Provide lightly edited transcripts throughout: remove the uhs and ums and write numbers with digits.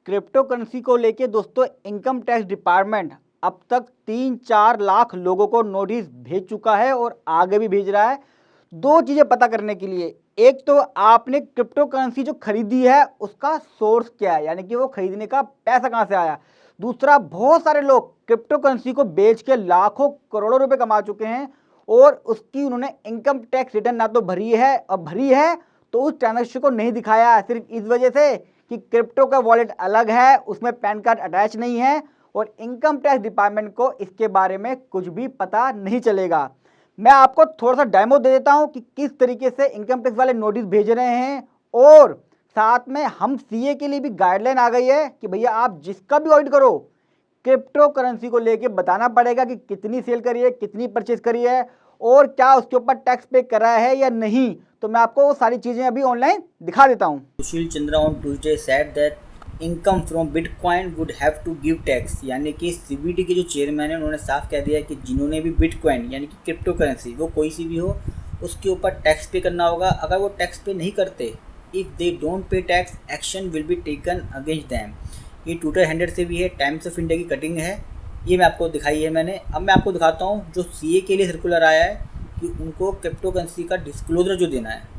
Crypto currency को लेके दोस्तों इनकम टैक्स डिपार्टमेंट अब तक 3-4 लाख लोगों को नोटिस भेज चुका है और आगे भी भेज रहा है। दो चीज़ें पता करने के लिए, एक तो आपने क्रिप्टो करेंसी जो खरीदी है उसका सोर्स क्या है, यानी कि वो खरीदने का पैसा कहाँ से आया। दूसरा, बहुत सारे लोग क्रिप्टो करेंसी को बेच के लाखों करोड़ों रुपए कमा चुके हैं और उसकी उन्होंने इनकम टैक्स रिटर्न ना तो भरी है, और भरी है तो उस ट्रांजेक्शन को नहीं दिखाया है, सिर्फ इस वजह से कि क्रिप्टो का वॉलेट अलग है, उसमें पैन कार्ड अटैच नहीं है और इनकम टैक्स डिपार्टमेंट को इसके बारे में कुछ भी पता नहीं चलेगा। मैं आपको थोड़ा सा डेमो दे देता हूं कि किस तरीके से इनकम टैक्स वाले नोटिस भेज रहे हैं, और साथ में हम सीए के लिए भी गाइडलाइन आ गई है कि भैया आप जिसका भी ऑडिट करो क्रिप्टो करेंसी को लेके बताना पड़ेगा कि कितनी सेल करी है, कितनी परचेज करी है और क्या उसके ऊपर टैक्स पे करा है या नहीं। तो मैं आपको वो सारी चीज़ें अभी ऑनलाइन दिखा देता हूँ। Sushil Chandra on Tuesday said that income from Bitcoin would have to give tax, यानी कि सीबीडी के जो चेयरमैन है उन्होंने साफ कह दिया है कि जिन्होंने भी बिटकॉइन यानी कि क्रिप्टो करेंसी वो कोई सी भी हो उसके ऊपर टैक्स पे करना होगा। अगर वो टैक्स पे नहीं करते, if they don't pay tax, action will be taken against them. ये ट्विटर हैंडल से भी है, टाइम्स ऑफ इंडिया की कटिंग है, ये मैं आपको दिखाई है मैंने। अब मैं आपको दिखाता हूँ जो सीए के लिए सर्कुलर आया है कि उनको क्रिप्टो करेंसी का डिस्क्लोजर जो देना है।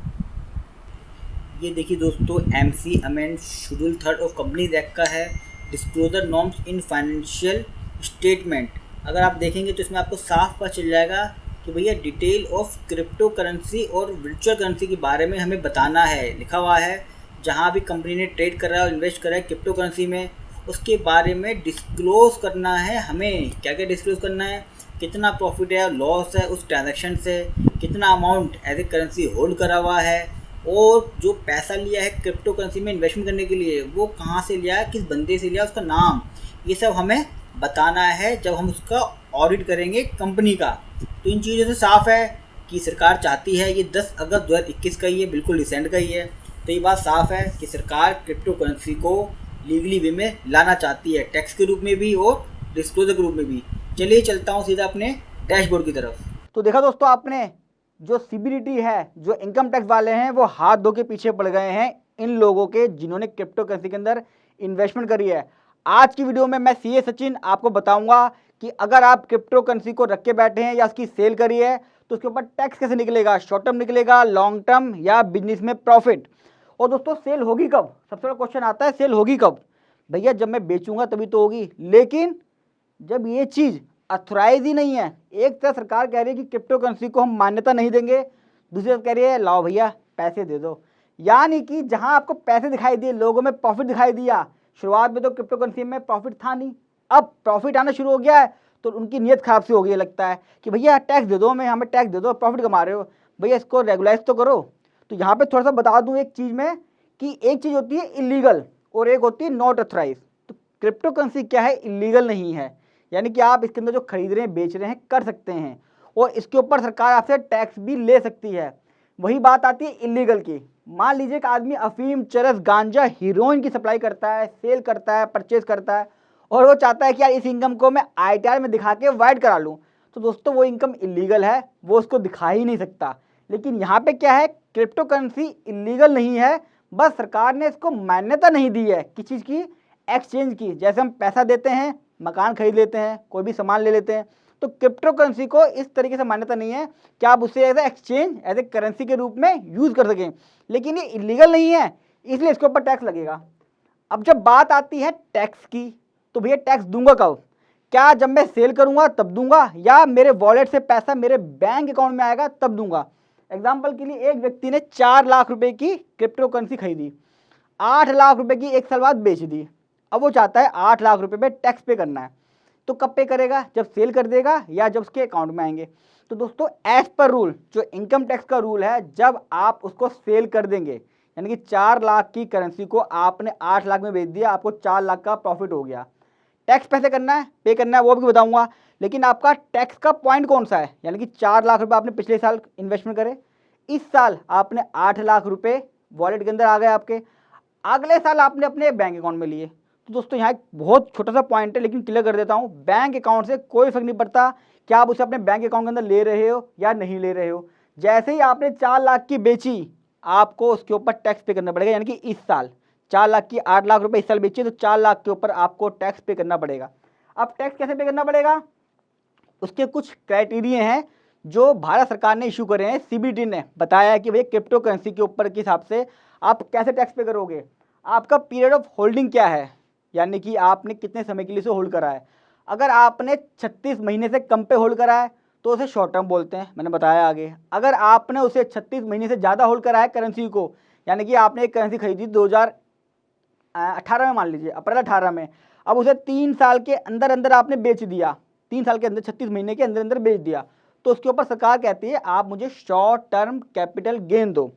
ये देखिए दोस्तों, MC amend schedule 3 of companies act का है, disclosure norms in financial statement. अगर आप देखेंगे तो इसमें आपको साफ पता चल जाएगा कि भैया डिटेल ऑफ क्रिप्टो करेंसी और वर्चुअल करेंसी के बारे में हमें बताना है। लिखा हुआ है जहाँ भी कंपनी ने ट्रेड करा है और इन्वेस्ट करा है क्रिप्टो करेंसी में, उसके बारे में डिस्क्लोज करना है हमें। क्या क्या डिस्क्लोज करना है, कितना प्रॉफिट है, लॉस है उस ट्रांजैक्शन से, कितना amount as a currency hold करा हुआ है, और जो पैसा लिया है क्रिप्टो करेंसी में इन्वेस्टमेंट करने के लिए वो कहाँ से लिया है, किस बंदे से लिया, उसका नाम, ये सब हमें बताना है जब हम उसका ऑडिट करेंगे कंपनी का। तो इन चीज़ों से साफ है कि सरकार चाहती है, ये 10 अगस्त 2021 का ही है, बिल्कुल रिसेंट का ही है। तो ये बात साफ है कि सरकार क्रिप्टो करेंसी को लीगली वे में लाना चाहती है, टैक्स के रूप में भी और डिस्क्लोजर के रूप में भी। चलिए चलता हूँ सीधा अपने डैशबोर्ड की तरफ। तो देखा दोस्तों, आपने जो सीबीडीटी है, जो इनकम टैक्स वाले हैं, वो हाथ धो के पीछे पड़ गए हैं इन लोगों के जिन्होंने क्रिप्टो करेंसी के अंदर इन्वेस्टमेंट करी है। आज की वीडियो में मैं सीए सचिन आपको बताऊंगा कि अगर आप क्रिप्टो करेंसी को रख के बैठे हैं या उसकी सेल करी है तो उसके ऊपर टैक्स कैसे निकलेगा, शॉर्ट टर्म निकलेगा, लॉन्ग टर्म, या बिजनेस में प्रॉफिट। और दोस्तों सेल होगी कब, सबसे बड़ा क्वेश्चन आता है, सेल होगी कब? भैया जब मैं बेचूंगा तभी तो होगी, लेकिन जब ये चीज़ अथोराइज ही नहीं है। एक तरफ सरकार कह रही है कि क्रिप्टो करेंसी को हम मान्यता नहीं देंगे, दूसरी तरफ कह रही है लाओ भैया पैसे दे दो। यानी कि जहां आपको पैसे दिखाई दिए, लोगों में प्रॉफिट दिखाई दिया, शुरुआत में तो क्रिप्टो करेंसी में प्रॉफिट था नहीं, अब प्रॉफिट आना शुरू हो गया है, तो उनकी नीयत खराब सी हो गई। लगता है कि भैया टैक्स दे दो, हमें हमें टैक्स दे दो, प्रॉफिट कमा रहे हो, भैया इसको रेगुलाइज तो करो। तो यहाँ पे थोड़ा सा बता दूँ एक चीज़ में कि एक चीज़ होती है इलीगल और एक होती है नॉट अथोराइज। तो क्रिप्टो करेंसी क्या है, इलीगल नहीं है, यानी कि आप इसके अंदर जो खरीद रहे हैं, बेच रहे हैं, कर सकते हैं, और इसके ऊपर सरकार आपसे टैक्स भी ले सकती है। वही बात आती है इलीगल की। मान लीजिए कि आदमी अफीम, चरस, गांजा, हीरोइन की सप्लाई करता है, सेल करता है, परचेज करता है, और वो चाहता है कि यार इस इनकम को मैं आईटीआर में दिखा के वाइड करा लूँ, तो दोस्तों वो इनकम इलीगल है, वो उसको दिखा ही नहीं सकता। लेकिन यहाँ पे क्या है, क्रिप्टो करेंसी इलीगल नहीं है, बस सरकार ने इसको मान्यता नहीं दी है किसी चीज़ की, एक्सचेंज की। जैसे हम पैसा देते हैं, मकान खरीद लेते हैं, कोई भी सामान ले लेते हैं, तो क्रिप्टो करेंसी को इस तरीके से मान्यता नहीं है कि आप उसे as a exchange, as a currency के रूप में यूज़ कर सकें। लेकिन ये इलीगल नहीं है, इसलिए इसके ऊपर टैक्स लगेगा। अब जब बात आती है टैक्स की, तो भैया टैक्स दूंगा कब? क्या जब मैं सेल करूंगा तब दूंगा, या मेरे वॉलेट से पैसा मेरे बैंक अकाउंट में आएगा तब दूंगा? एग्जाम्पल के लिए, एक व्यक्ति ने 4 लाख रुपए की क्रिप्टो करेंसी खरीदी, 8 लाख रुपए की 1 साल बाद बेच दी। अब वो चाहता है 8 लाख रुपए पे टैक्स पे करना है, तो कब पे करेगा? जब सेल कर देगा या जब उसके अकाउंट में आएंगे। तो दोस्तों एज पर रूल, जो इनकम टैक्स का रूल है, जब आप उसको सेल कर देंगे, यानी कि 4 लाख की करेंसी को आपने 8 लाख में बेच दिया, आपको 4 लाख का प्रॉफिट हो गया। टैक्स पैसे करना है, पे करना है, वो भी बताऊंगा। लेकिन आपका टैक्स का पॉइंट कौन सा है? यानी कि 4 लाख रुपए आपने पिछले साल इन्वेस्टमेंट करे, इस साल आपने 8 लाख रुपए वॉलेट के अंदर आ गए आपके, अगले साल आपने अपने बैंक अकाउंट में लिए। तो दोस्तों यहाँ एक बहुत छोटा सा पॉइंट है, लेकिन क्लियर कर देता हूँ, बैंक अकाउंट से कोई फर्क नहीं पड़ता कि आप उसे अपने बैंक अकाउंट के अंदर ले रहे हो या नहीं ले रहे हो। जैसे ही आपने 4 लाख की बेची, आपको उसके ऊपर टैक्स पे करना पड़ेगा, यानी कि इस साल 4 लाख की 8 लाख रुपए इस साल बेचिए तो 4 लाख के ऊपर आपको टैक्स पे करना पड़ेगा। अब टैक्स कैसे पे करना पड़ेगा, उसके कुछ क्राइटेरिया हैं जो भारत सरकार ने इशू करे हैं। सीबीडी ने बताया है कि भाई क्रिप्टो करेंसी के ऊपर के हिसाब से आप कैसे टैक्स पे करोगे। आपका पीरियड ऑफ होल्डिंग क्या है, यानी कि आपने कितने समय के लिए इसे होल्ड करा है। अगर आपने 36 महीने से कम पे होल्ड करा है तो उसे शॉर्ट टर्म बोलते हैं, मैंने बताया आगे। अगर आपने उसे 36 महीने से ज़्यादा होल्ड करा है करेंसी को, यानी कि आपने एक करेंसी खरीदी 2018 में, मान लीजिए अप्रैल 18 में, अब उसे 3 साल के अंदर अंदर आपने बेच दिया, 3 साल के अंदर 36 महीने के अंदर अंदर बेच दिया, तो उसके ऊपर सरकार कहती है आप मुझे शॉर्ट टर्म कैपिटल गेन दो।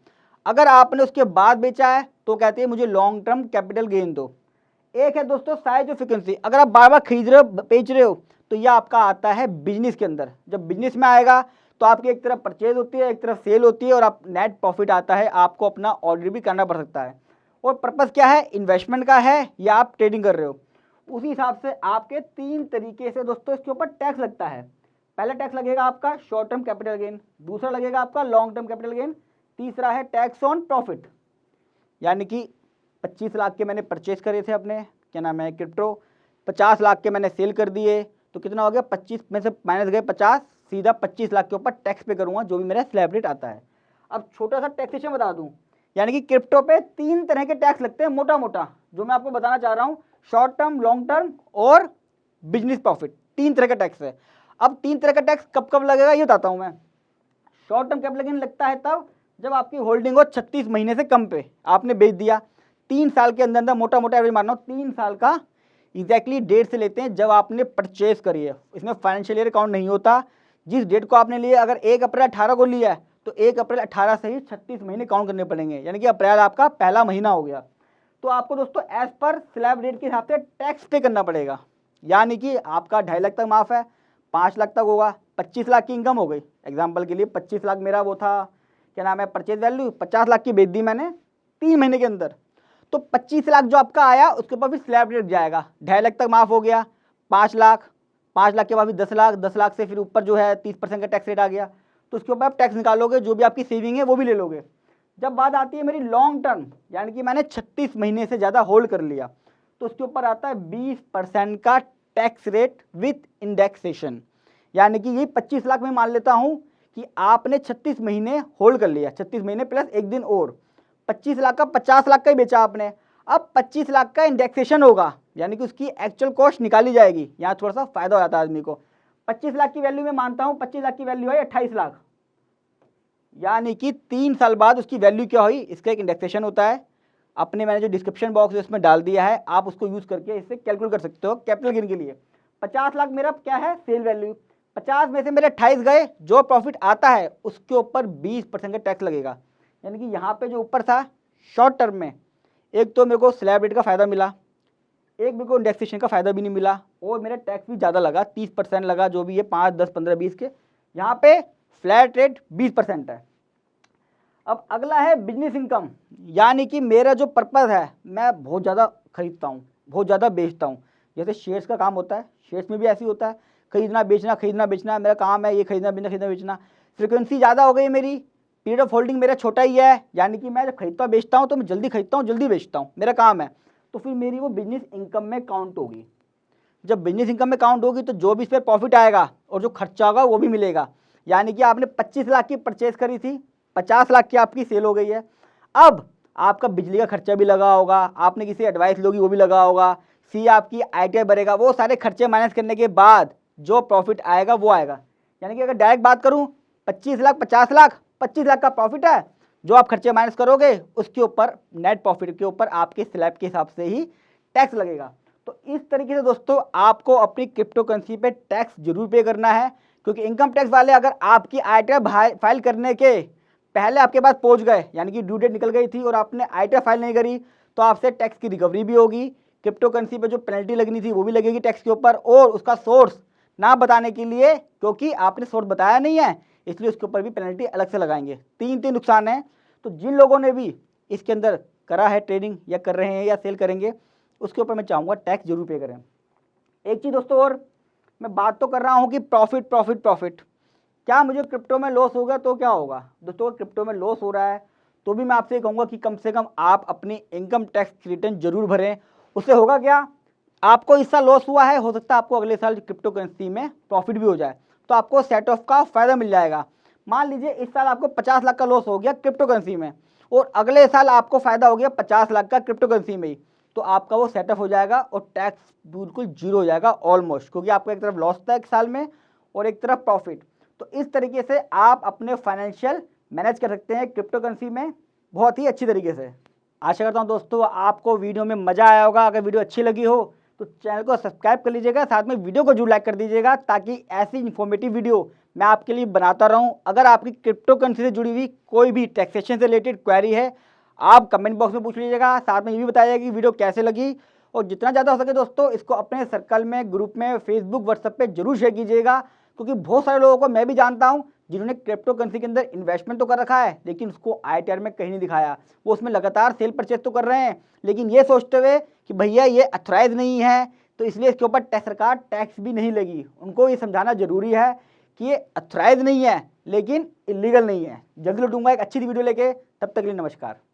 अगर आपने उसके बाद बेचा है तो कहती है मुझे लॉन्ग टर्म कैपिटल गेन दो। एक है दोस्तों साइज ऑफ फ्रिक्वेंसी, अगर आप बार बार खरीद रहे हो बेच रहे हो तो यह आपका आता है बिजनेस के अंदर। जब बिजनेस में आएगा तो आपकी एक तरफ परचेज होती है, एक तरफ सेल होती है और आप नेट प्रॉफिट आता है, आपको अपना ऑर्डर भी करना पड़ सकता है। और पर्पस क्या है, इन्वेस्टमेंट का है या आप ट्रेडिंग कर रहे हो। उसी हिसाब से आपके 3 तरीके से दोस्तों इसके ऊपर टैक्स लगता है। पहला टैक्स लगेगा आपका शॉर्ट टर्म कैपिटल गेन, दूसरा लगेगा आपका लॉन्ग टर्म कैपिटल गेन, तीसरा है टैक्स ऑन प्रॉफिट। यानी कि 25 लाख के मैंने परचेज करे थे अपने क्या नाम है क्रिप्टो, 50 लाख के मैंने सेल कर दिए, तो कितना हो गया 25 में से माइनस गए 50, सीधा 25 लाख के ऊपर टैक्स पे करूँगा जो भी मेरा स्लैब रेट आता है। अब छोटा सा टैक्सेशन बता दूँ, यानी कि क्रिप्टो पे 3 तरह के टैक्स लगते हैं मोटा मोटा, जो मैं आपको बताना चाह रहा हूँ। शॉर्ट टर्म, लॉन्ग टर्म और बिजनेस प्रॉफिट, 3 तरह का टैक्स है। अब 3 तरह का टैक्स कब कब लगेगा ये बताता हूँ मैं। शॉर्ट टर्म कैपिटल गेन लगता है तब जब आपकी होल्डिंग हो 36 महीने से कम पे, आपने बेच दिया 3 साल के अंदर अंदर, मोटा मोटा एवरेज मारना 3 साल का एग्जैक्टली डेट से लेते हैं जब आपने परचेज करी है। इसमें फाइनेंशियल ईयर अकाउंट नहीं होता, जिस डेट को आपने लिया, अगर 1 अप्रैल 18 को लिया है तो 1 अप्रैल 18 से ही 36 महीने काउंट करने पड़ेंगे, यानी कि अप्रैल आपका पहला महीना हो गया। तो आपको दोस्तों एज पर स्लैब रेट के हिसाब से टैक्स पे करना पड़ेगा। यानी कि आपका 2.5 लाख तक माफ़ है, 5 लाख तक होगा, 25 लाख की इनकम हो गई। एग्जाम्पल के लिए 25 लाख मेरा वो था क्या नाम है परचेज वैल्यू, 50 लाख की बेच दी मैंने 3 महीने के अंदर, तो 25 लाख जो आपका आया उसके ऊपर भी स्लैब रेट जाएगा। 2.5 लाख तक माफ़ हो गया, 5 लाख, 5 लाख के बाद भी 10 लाख, 10 लाख से फिर ऊपर जो है 30% का टैक्स रेट आ गया, तो उसके ऊपर आप टैक्स निकालोगे, जो भी आपकी सेविंग है वो भी ले लोगे। जब बात आती है मेरी लॉन्ग टर्म, यानी कि मैंने 36 महीने से ज़्यादा होल्ड कर लिया, तो उसके ऊपर आता है 20% का टैक्स रेट विथ इंडेक्सेशन। यानी कि ये 25 लाख में मान लेता हूँ कि आपने 36 महीने होल्ड कर लिया, 36 महीने प्लस 1 दिन और, 25 लाख का 50 लाख का ही बेचा आपने। अब 25 लाख का इंडेक्सेशन होगा, यानी कि उसकी एक्चुअल कॉस्ट निकाली जाएगी। यहाँ थोड़ा सा फायदा हो जाता है आदमी को। 25 लाख की वैल्यू में मानता हूँ, 25 लाख की वैल्यू है 28 लाख, यानी कि 3 साल बाद उसकी वैल्यू क्या हुई, इसका एक इंडेक्सेशन होता है। अपने मैंने जो डिस्क्रिप्शन बॉक्स है उसमें डाल दिया है, आप उसको यूज़ करके इससे कैलकुलेट कर सकते हो कैपिटल गेन के लिए। 50 लाख मेरा क्या है सेल वैल्यू, 50 में से मेरे 28 गए, जो प्रॉफिट आता है उसके ऊपर 20% का टैक्स लगेगा। यानी कि यहाँ पे जो ऊपर था शॉर्ट टर्म में, एक तो मेरे को स्लैब रेट का फ़ायदा मिला, एक मेरे को इंडेक्सेशन का फ़ायदा भी नहीं मिला, और मेरा टैक्स भी ज़्यादा लगा, 30% लगा, जो भी है 5, 10, 15, 20 के। यहाँ पे फ्लैट रेट 20% है। अब अगला है बिजनेस इनकम, यानी कि मेरा जो पर्पज़ है, मैं बहुत ज़्यादा खरीदता हूँ, बहुत ज़्यादा बेचता हूँ। जैसे शेयर्स का काम होता है, शेयर्स में भी ऐसे ही होता है, खरीदना बेचना मेरा काम है, ये खरीदना बेचना। फ्रिक्वेंसी ज़्यादा हो गई मेरी, पीरियड ऑफ होल्डिंग मेरा छोटा ही है, यानी कि मैं जब खरीदता बेचता हूँ तो मैं जल्दी खरीदता हूँ जल्दी बेचता हूँ, मेरा काम है, तो फिर मेरी वो बिजनेस इनकम में काउंट होगी। जब बिजनेस इनकम में काउंट होगी तो जो भी इस पर प्रॉफिट आएगा और जो खर्चा होगा वो भी मिलेगा। यानी कि आपने 25 लाख की परचेज करी थी, 50 लाख की आपकी सेल हो गई है। अब आपका बिजली का खर्चा भी लगा होगा, आपने किसी एडवाइस लोगी वो भी लगा होगा, सी आपकी आईटीआई भरेगा, वो सारे खर्चे माइनस करने के बाद जो प्रॉफिट आएगा वो आएगा। यानी कि अगर डायरेक्ट बात करूँ 25 लाख 50 लाख, 25 लाख का प्रॉफिट है, जो आप खर्चे माइनस करोगे उसके ऊपर नेट प्रॉफिट के ऊपर आपके स्लैब के हिसाब से ही टैक्स लगेगा। तो इस तरीके से दोस्तों आपको अपनी क्रिप्टो करेंसी पे टैक्स जरूर पे करना है, क्योंकि इनकम टैक्स वाले अगर आपकी आईटीआर फाइल करने के पहले आपके पास पहुंच गए, यानी कि ड्यू डेट निकल गई थी और आपने आईटीआर फाइल नहीं करी, तो आपसे टैक्स की रिकवरी भी होगी, क्रिप्टो करेंसी पे जो पेनल्टी लगनी थी वो भी लगेगी टैक्स के ऊपर, और उसका सोर्स ना बताने के लिए, क्योंकि आपने सोर्स बताया नहीं है, इसलिए उसके ऊपर भी पेनल्टी अलग से लगाएंगे। 3 नुकसान हैं। तो जिन लोगों ने भी इसके अंदर करा है ट्रेडिंग या कर रहे हैं या सेल करेंगे, उसके ऊपर मैं चाहूँगा टैक्स जरूर पे करें। एक चीज़ दोस्तों और, मैं बात तो कर रहा हूँ कि प्रॉफिट, क्या मुझे क्रिप्टो में लॉस होगा तो क्या होगा दोस्तों। क्रिप्टो में लॉस हो रहा है तो भी मैं आपसे ये कहूँगा कि कम से कम आप अपनी इनकम टैक्स रिटर्न जरूर भरें। उससे होगा क्या, आपको इस साल लॉस हुआ है, हो सकता है आपको अगले साल क्रिप्टो करेंसी में प्रॉफिट भी हो जाए, तो आपको सेट ऑफ का फ़ायदा मिल जाएगा। मान लीजिए इस साल आपको 50 लाख का लॉस हो गया क्रिप्टो करेंसी में, और अगले साल आपको फ़ायदा हो गया 50 लाख का क्रिप्टो करेंसी में ही, तो आपका वो सेटअप हो जाएगा और टैक्स बिल्कुल जीरो हो जाएगा ऑलमोस्ट, क्योंकि आपको एक तरफ लॉस था एक साल में और एक तरफ प्रॉफिट। तो इस तरीके से आप अपने फाइनेंशियल मैनेज कर सकते हैं क्रिप्टो करेंसी में बहुत ही अच्छी तरीके से। आशा करता हूँ दोस्तों आपको वीडियो में मज़ा आया होगा। अगर वीडियो अच्छी लगी हो तो चैनल को सब्सक्राइब कर लीजिएगा, साथ में वीडियो को जरूर लाइक कर दीजिएगा, ताकि ऐसी इन्फॉर्मेटिव वीडियो मैं आपके लिए बनाता रहूं। अगर आपकी क्रिप्टो करेंसी से जुड़ी हुई कोई भी टैक्सेशन से रिलेटेड क्वेरी है, आप कमेंट बॉक्स में पूछ लीजिएगा। साथ में ये भी बताइएगा कि वीडियो कैसे लगी, और जितना ज़्यादा हो सके दोस्तों इसको अपने सर्कल में, ग्रुप में, फेसबुक, व्हाट्सएप पे जरूर शेयर कीजिएगा, क्योंकि बहुत सारे लोगों को मैं भी जानता हूँ जिन्होंने क्रिप्टो करेंसी के अंदर इन्वेस्टमेंट तो कर रखा है, लेकिन उसको ITR में कहीं नहीं दिखाया। वो उसमें लगातार सेल परचेज तो कर रहे हैं, लेकिन ये सोचते हुए कि भैया ये अथराइज नहीं है, तो इसलिए इसके ऊपर सरकार टैक्स भी नहीं लगी। उनको ये समझाना जरूरी है कि ये अथराइज नहीं है, लेकिन इलीगल नहीं है। जल्दी लौटूंगा एक अच्छी वीडियो लेके, तब तक के लिए नमस्कार।